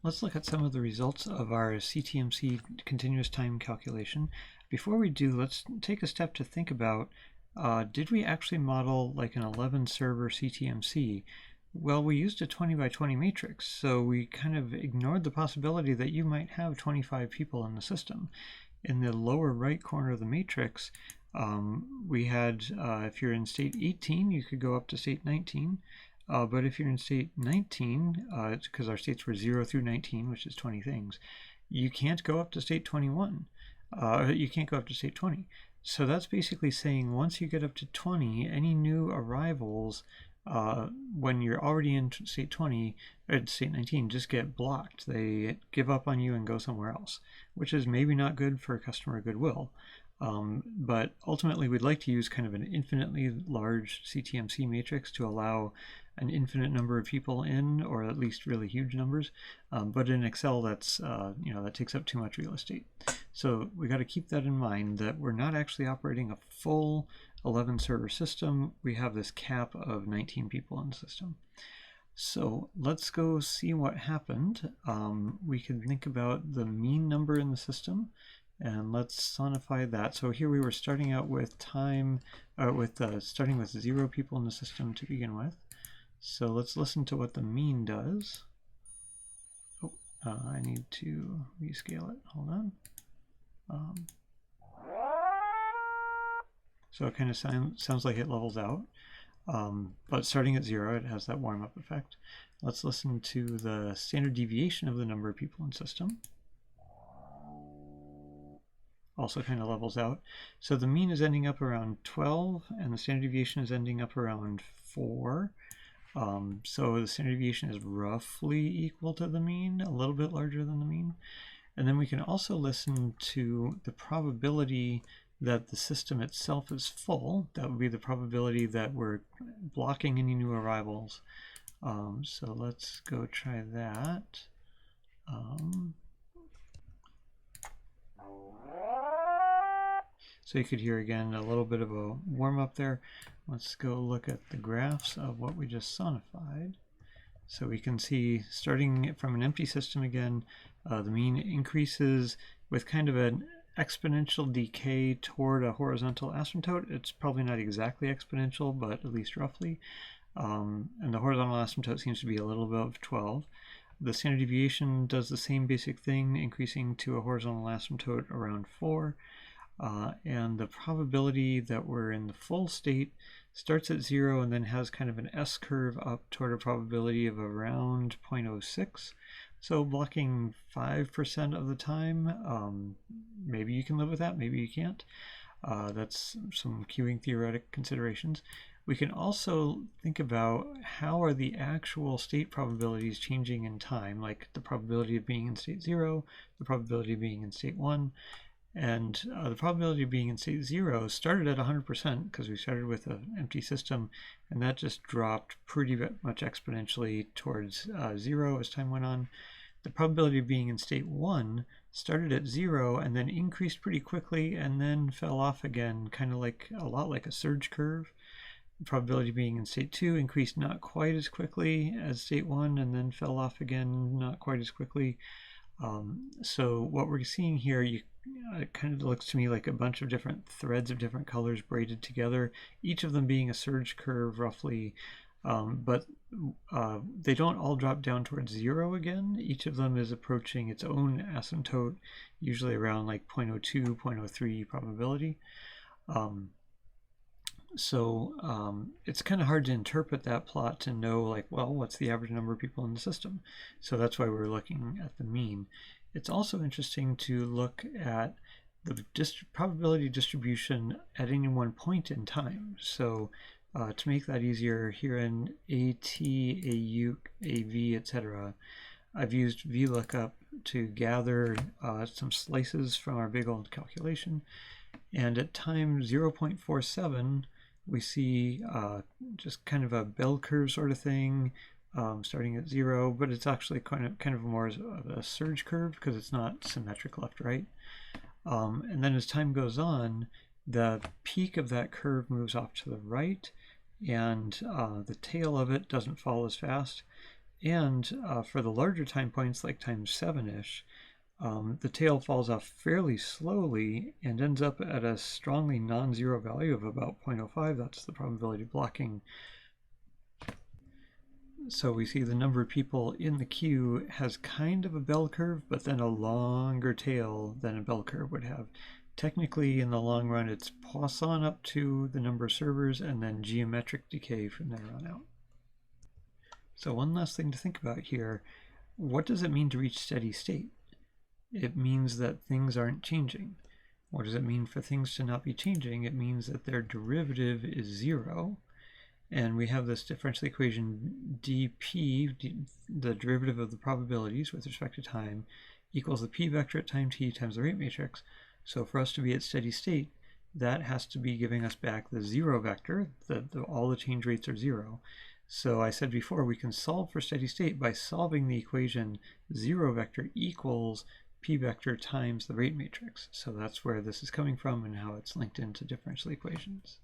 let's look at some of the results of our ctmc continuous time calculation. Before we do, let's take a step to think about, did we actually model like an 11 server ctmc? Well, we used a 20 by 20 matrix, so we kind of ignored the possibility that you might have 25 people in the system. In the lower right corner of the matrix, we had, if you're in state 18, you could go up to state 19. But if you're in state 19, it's because our states were 0 through 19, which is 20 things, you can't go up to state 21. You can't go up to state 20. So that's basically saying once you get up to 20, any new arrivals, when you're already in state 20 or state 19, just get blocked. They give up on you and go somewhere else, which is maybe not good for customer goodwill. But ultimately, we'd like to use kind of an infinitely large ctmc matrix to allow an infinite number of people in, or at least really huge numbers. But in Excel, that's that takes up too much real estate. So we got to keep that in mind, that we're not actually operating a full 11 server system. We have this cap of 19 people in the system. So let's go see what happened. We can think about the mean number in the system, and let's sonify that. So here we were starting out with starting with 0 people in the system to begin with. So let's listen to what the mean does. Oh, I need to rescale it. Hold on. So it kind of sounds like it levels out. But starting at 0, it has that warm-up effect. Let's listen to the standard deviation of the number of people in system. Also kind of levels out. So the mean is ending up around 12, and the standard deviation is ending up around 4. So the standard deviation is roughly equal to the mean, a little bit larger than the mean. And then we can also listen to the probability that the system itself is full. That would be the probability that we're blocking any new arrivals. So let's go try that. So you could hear again a little bit of a warm up there. Let's go look at the graphs of what we just sonified. So we can see, starting from an empty system again, the mean increases with kind of an exponential decay toward a horizontal asymptote. It's probably not exactly exponential, but at least roughly. And the horizontal asymptote seems to be a little above 12. The standard deviation does the same basic thing, increasing to a horizontal asymptote around 4. And the probability that we're in the full state starts at 0 and then has kind of an S-curve up toward a probability of around 0.06. So blocking 5% of the time. Maybe you can live with that, maybe you can't. That's some queuing theoretic considerations. We can also think about how are the actual state probabilities changing in time, like the probability of being in state 0, the probability of being in state 1. And the probability of being in state 0 started at 100% because we started with an empty system, and that just dropped pretty much exponentially towards 0 as time went on. The probability of being in state 1 started at 0 and then increased pretty quickly and then fell off again, kind of like a lot like a surge curve. The probability of being in state 2 increased not quite as quickly as state 1 and then fell off again not quite as quickly. So what we're seeing here, it kind of looks to me like a bunch of different threads of different colors braided together, each of them being a surge curve roughly, but they don't all drop down towards 0 again. Each of them is approaching its own asymptote, usually around like 0.02, 0.03 probability. So it's kind of hard to interpret that plot to know, like, well, what's the average number of people in the system? So that's why we're looking at the mean. It's also interesting to look at the probability distribution at any one point in time. So to make that easier, here in AT, AU, AV, etc., I've used VLOOKUP to gather some slices from our big old calculation. And at time 0.47, we see just kind of a bell curve sort of thing, starting at 0, but it's actually kind of more of a surge curve because it's not symmetric left-right. And then as time goes on, the peak of that curve moves off to the right, and the tail of it doesn't fall as fast. And for the larger time points, like time 7-ish, the tail falls off fairly slowly and ends up at a strongly non-zero value of about 0.05. That's the probability of blocking. So we see the number of people in the queue has kind of a bell curve, but then a longer tail than a bell curve would have. Technically, in the long run, it's Poisson up to the number of servers and then geometric decay from there on out. So one last thing to think about here, what does it mean to reach steady state? It means that things aren't changing. What does it mean for things to not be changing? It means that their derivative is 0. And we have this differential equation dp, the derivative of the probabilities with respect to time, equals the p vector at time t times the rate matrix. So for us to be at steady state, that has to be giving us back the 0 vector, all the change rates are 0. So I said before, we can solve for steady state by solving the equation 0 vector equals p vector times the rate matrix. So that's where this is coming from and how it's linked into differential equations.